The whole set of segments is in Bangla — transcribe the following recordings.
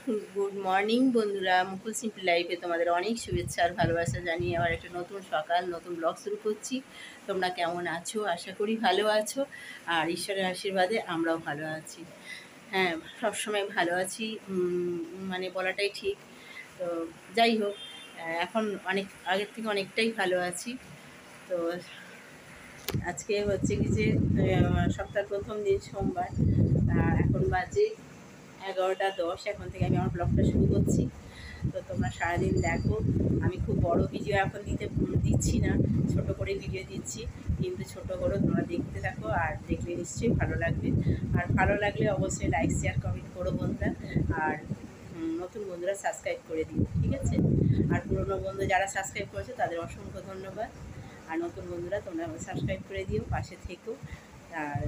গুড মর্নিং বন্ধুরা, মুকুল সিম্পল লাইফে তোমাদের অনেক শুভেচ্ছা আর ভালোবাসা জানিয়ে আবার একটা নতুন সকাল নতুন ব্লগ শুরু করছি। তোমরা কেমন আছো? আশা করি ভালো আছো, আর ঈশ্বরের আশীর্বাদে আমরাও ভালো আছি। হ্যাঁ, সবসময় ভালো আছি মানে বলাটাই ঠিক। তো যাই হোক, এখন অনেক আগের থেকে অনেকটাই ভালো আছি। তো আজকে হচ্ছে কি যে সপ্তাহের প্রথম দিন সোমবার, এখন বাজে 11টা 10। এখন থেকে আমি আমার ব্লগটা শুরু করছি। তো তোমরা সারাদিন দেখো। আমি খুব বড় ভিডিও এখন দিচ্ছি না, ছোট করে ভিডিও দিচ্ছি, কিন্তু ছোট করে তোমরা দেখতে থাকো, আর দেখলে নিশ্চয়ই ভালো লাগবে। আর ভালো লাগলে অবশ্যই লাইক শেয়ার কমেন্ট করো বন্ধুরা। আর নতুন বন্ধুরা সাবস্ক্রাইব করে দিও, ঠিক আছে? আর পুরনো বন্ধু যারা সাবস্ক্রাইব করেছে তাদের অসংখ্য ধন্যবাদ। আর নতুন বন্ধুরা তোমরা সাবস্ক্রাইব করে দিও, পাশে থেকো, আর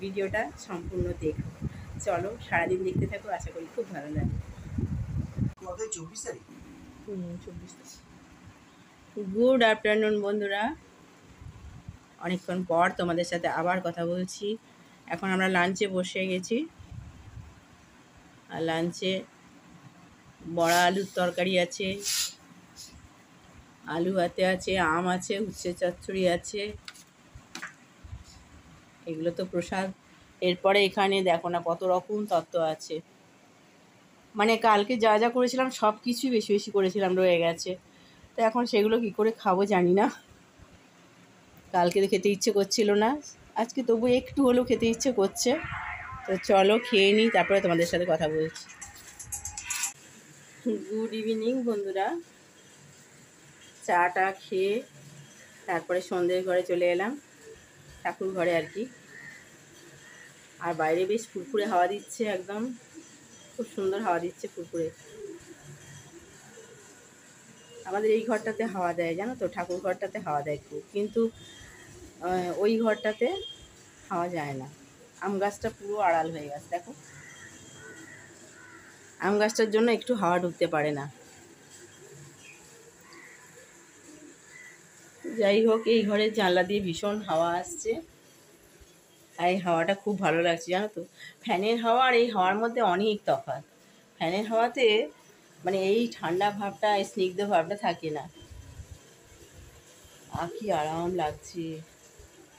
ভিডিওটা সম্পূর্ণ দেখো। চলো সারাদিন দেখতে থাকো, আশা করি খুব ভালো লাগে। 24 গুড আফটারনুন বন্ধুরা, অনেকক্ষণ পর তোমাদের সাথে আবার কথা বলছি। এখন আমরা লাঞ্চে বসে গেছি, আর লাঞ্চে বড়া আলুর তরকারি আছে, আলু ভাতে আছে, আম আছে, উচ্ছে চচ্চড়ি আছে, এগুলো তো প্রসাদ। এরপরে এখানে দেখো না কত রকম তত্ত্ব আছে, মানে কালকে যা যা করেছিলাম সব কিছুই বেশি বেশি করেছিলাম, রয়ে গেছে। তো এখন সেগুলো কি করে খাবো জানি না। কালকে তো খেতে ইচ্ছে করছিল না, আজকে তবু একটু হলেও খেতে ইচ্ছে করছে। তো চলো খেয়ে নিই, তারপরে তোমাদের সাথে কথা বলছি। গুড ইভিনিং বন্ধুরা, চাটা খেয়ে তারপরে সন্ধ্যের ঘরে চলে এলাম, ঠাকুর ঘরে আর কি। আর বাইরে বেশ ফুরফুরে হাওয়া দিচ্ছে, একদম খুব সুন্দর হাওয়া দিচ্ছে ফুরফুরে। আমাদের এই ঘরটাতে হাওয়া দেয় জানো তো, ঠাকুর ঘরটাতে হাওয়া দেয় খুব, কিন্তু ওই ঘরটাতে হাওয়া যায় না। আম গাছটা পুরো আড়াল হয়ে গেছে দেখো, আম গাছটার জন্য একটু হাওয়া ঢুকতে পারে না। যাই হোক, এই ঘরের জানলা দিয়ে ভীষণ হাওয়া আসছে, আর এই হাওয়াটা খুব ভালো লাগছে জানো তো। ফ্যানের হাওয়া আর এই হাওয়ার মধ্যে অনেক তফাৎ। ফ্যানের হাওয়াতে মানে এই ঠান্ডা ভাবটা, এই স্নিগ্ধ ভাবটা থাকে না। কি আরাম লাগছে,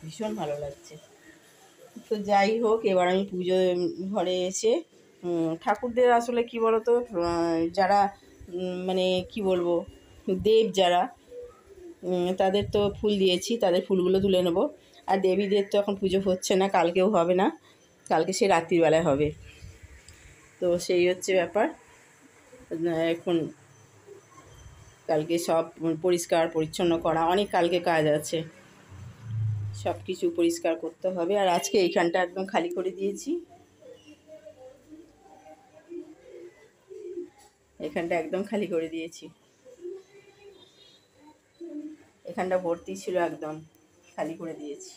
ভীষণ ভালো লাগছে। তো যাই হোক, এবার আমি পুজো ঘরে এসে ঠাকুরদের আসলে কি বলতো, যারা মানে কি বলবো, দেব যারা, তাদের তো ফুল দিয়েছি, তাদের ফুলগুলো তুলে নেবো। আর দেবীদের তো এখন পুজো হচ্ছে না, কালকেও হবে না, কালকে সে রাত্রিবেলায় হবে। তো সেই হচ্ছে ব্যাপার। এখন কালকে সব পরিষ্কার পরিচ্ছন্ন করা, অনেক কালকে কাজ আছে, সব কিছু পরিষ্কার করতে হবে। আর আজকে এইখানটা একদম খালি করে দিয়েছি, এখানটা একদম খালি করে দিয়েছি, এখানটা ভর্তি ছিল, একদম খালি করে দিয়েছি।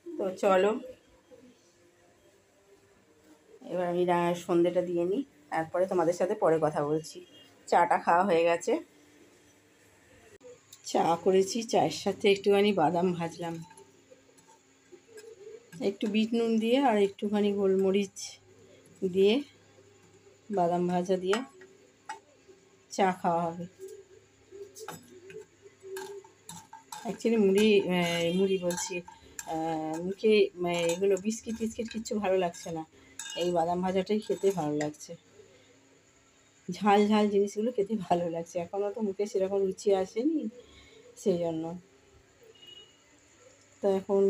তো চলো এবার আমি সন্ধেটা দিয়ে নিই, তারপরে তোমাদের সাথে পরে কথা বলছি। চাটা খাওয়া হয়ে গেছে, চা করেছি, চায়ের সাথে একটুখানি বাদাম ভাজলাম, একটু বিট নুন দিয়ে আর একটুখানি গোলমরিচ দিয়ে, বাদাম ভাজা দিয়ে চা খাওয়া হবে। অ্যাকচুয়ালি মুড়ি বলছি, মুখে এগুলো বিস্কিট টিস্কিট কিচ্ছু ভালো লাগছে না, এই বাদাম ভাজাটাই খেতে ভালো লাগছে, ঝাল ঝাল জিনিসগুলো খেতে ভালো লাগছে। এখনও তো মুখে সেরকম রুচি আসেনি, সেই জন্য। তো এখন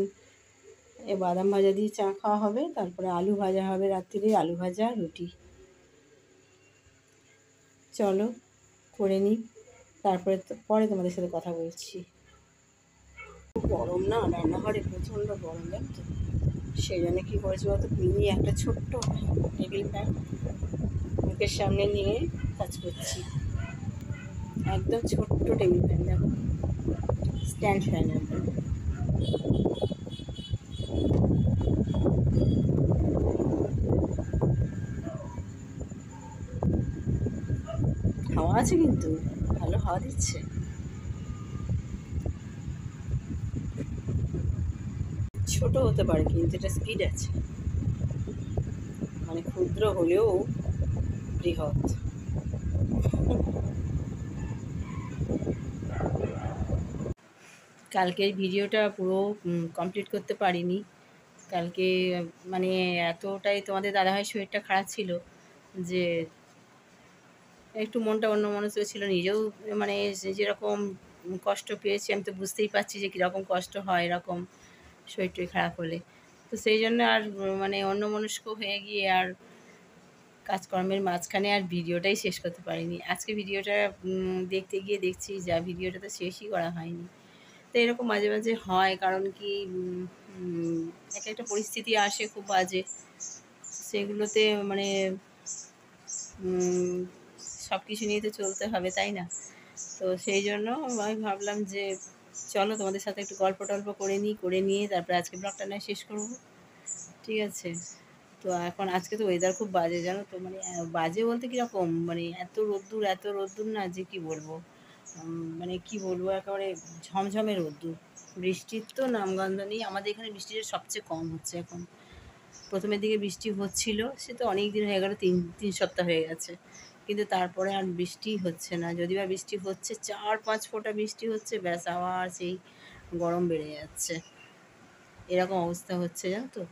এই বাদাম ভাজা দিয়ে চা খাওয়া হবে, তারপরে আলু ভাজা হবে রাত্রিরে, আলু ভাজা রুটি। চলো করে নিই, তারপরে পরে তোমাদের সাথে কথা বলছি। গরম না, রান্নাঘরে প্রচণ্ড গরম লাগছে, সেই জন্য কী করেছি বলতো, মিনি একটা ছোট্ট টেবিল ফ্যান মুখের সামনে নিয়ে কাজ করছি, একদম ছোট্ট টেবিল ফ্যান, দেখো স্ট্যান্ড ফ্যান একদম। হাওয়া আছে, কিন্তু ভালো হাওয়া দিচ্ছে। ছোট হতে পারে কিন্তু এটা স্পিড আছে। ক্ষুদ্র হলেও বৃহৎ। কালকের ভিডিওটা পুরো কমপ্লিট করতে পারিনি। কালকে মানে এতটাই তোমাদের দাদাভাইয়ের শরীরটা খারাপ ছিল যে একটু মনটা অন্যমনস্ক ছিল। নিজেও মানে যেরকম কষ্ট পেয়েছি আমি তো বুঝতেই পারছি যে কীরকম কষ্ট হয় এরকম শরীর টরীর খারাপ হলে। তো সেই জন্য আর মানে অন্যমনস্ক হয়ে গিয়ে আর কাজকর্মের মাঝখানে আর ভিডিওটাই শেষ করতে পারিনি। আজকে ভিডিওটা দেখতে গিয়ে দেখছি যা ভিডিওটা তো শেষই করা হয়নি। তো এরকম মাঝে মাঝে হয়, কারণ কি এক একটা পরিস্থিতি আসে খুব বাজে, সেগুলোতে মানে সব কিছু নিয়ে তো চলতে হবে, তাই না? তো সেই জন্য আমি ভাবলাম যে চলো তোমাদের সাথে একটু গল্প টল্প করে নিয়ে তারপরে আজকে ব্লগটা নয় শেষ করব। ঠিক আছে? তো এখন আজকে তো ওয়েদার খুব বাজে, জানো তো, মানে বাজে বলতে কীরকম, মানে এত রোদ্দুর না যে কি বলবো। মানে কি বলবো, একেবারে ঝমঝমে রোদ্দুর। বৃষ্টির তো নামগন্ধ নেই। আমাদের এখানে বৃষ্টিটা সবচেয়ে কম হচ্ছে এখন। প্রথমের দিকে বৃষ্টি হচ্ছিল, সে তো অনেক দিন হয়ে গেল, তিন সপ্তাহ হয়ে গেছে, কিন্তু তারপরে আর বৃষ্টিই হচ্ছে না। যদি বা বৃষ্টি হচ্ছে 4-5 ফোঁটা বৃষ্টি হচ্ছে, ব্যাস আবার সেই গরম বেড়ে যাচ্ছে। এরকম অবস্থা হচ্ছে, জানো তো।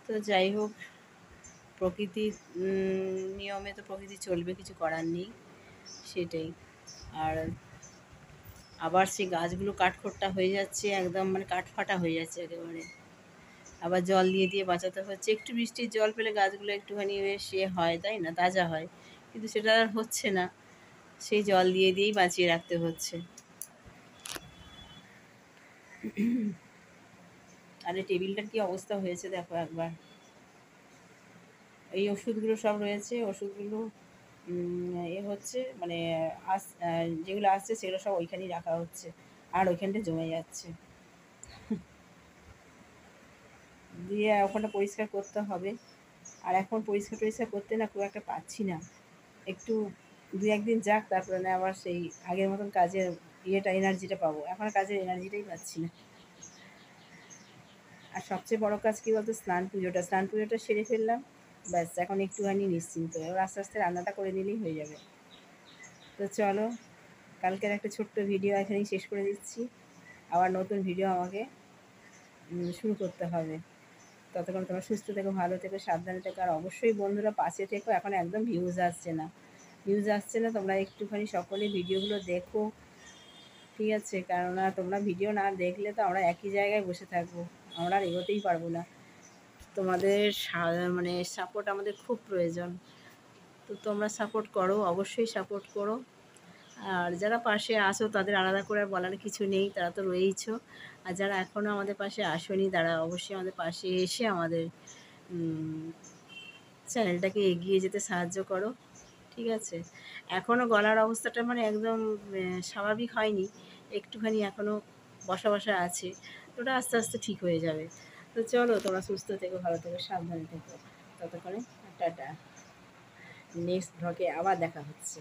তো যাই হোক, প্রকৃতির নিয়মে তো প্রকৃতি চলবে, কিছু করার নেই, সেটাই। আর আবার সেই গাছগুলো কাঠখোট্টা হয়ে যাচ্ছে, একদম মানে কাঠফাটা হয়ে যাচ্ছে একেবারে। আবার জল দিয়ে দিয়ে বাঁচাতে হচ্ছে। একটু বৃষ্টির জল পেলে গাছগুলো একটুখানি বেশ হয়, তাই না, তাজা হয়, কিন্তু সেটা আর হচ্ছে না। সেই জল দিয়ে দিয়েই বাঁচিয়ে রাখতে হচ্ছে। আর এই টেবিলটার কী অবস্থা হয়েছে দেখো একবার। এই ওষুধগুলো সব রয়েছে, ওষুধগুলো হচ্ছে মানে যেগুলো আসছে সেগুলো সব ওইখানেই রাখা হচ্ছে, আর ওইখানটা জমে যাচ্ছে। দিয়ে ওখানটা পরিষ্কার করতে হবে। আর এখন পরিষ্কার টরিষ্কার করতে না খুব একটা পাচ্ছি না। একটু 2-1 দিন যাক, তারপরে না আবার সেই আগের মতন কাজের এনার্জিটা পাবো। এখন আর কাজের এনার্জিটাই পাচ্ছি না। আর সবচেয়ে বড় কাজ কী বলতো, স্নান পুজোটা সেরে ফেললাম, ব্যাস এখন একটুখানি নিশ্চিন্ত। এবার আস্তে আস্তে রান্নাটা করে নিলেই হয়ে যাবে। তো চলো, কালকের একটা ছোট্ট ভিডিও এখানেই শেষ করে দিচ্ছি। আবার নতুন ভিডিও আমাকে শুরু করতে হবে। ততক্ষণ তোমরা সুস্থ থেকো, ভালো থেকো, সাবধানে থেকো। আর অবশ্যই বন্ধুরা পাশে থেকো। এখন একদম ভিউজ আসছে না, তোমরা একটুখানি সকলে ভিডিওগুলো দেখো, ঠিক আছে? কেননা তোমরা ভিডিও না দেখলে তো আমরা একই জায়গায় বসে থাকবো, আমরা আর এগোতেই পারবো না। তোমাদের মানে সাপোর্ট আমাদের খুব প্রয়োজন। তো তোমরা সাপোর্ট করো, অবশ্যই সাপোর্ট করো। আর যারা পাশে আসো তাদের আলাদা করে বলার কিছু নেই, তারা তো রয়েইছো। আর যারা এখনও আমাদের পাশে আসোনি, তারা অবশ্যই আমাদের পাশে এসে আমাদের চ্যানেলটাকে এগিয়ে যেতে সাহায্য করো, ঠিক আছে? এখনও গলার অবস্থাটা মানে একদম স্বাভাবিক হয়নি, একটুখানি এখনও বসা বসা আছে। ওটা আস্তে আস্তে ঠিক হয়ে যাবে। তো চলো, তোমরা সুস্থ থেকো, ভালো থেকো, সাবধানে থেকো। ততক্ষণে টাটা। নেক্সট ব্লগে আবার দেখা হচ্ছে।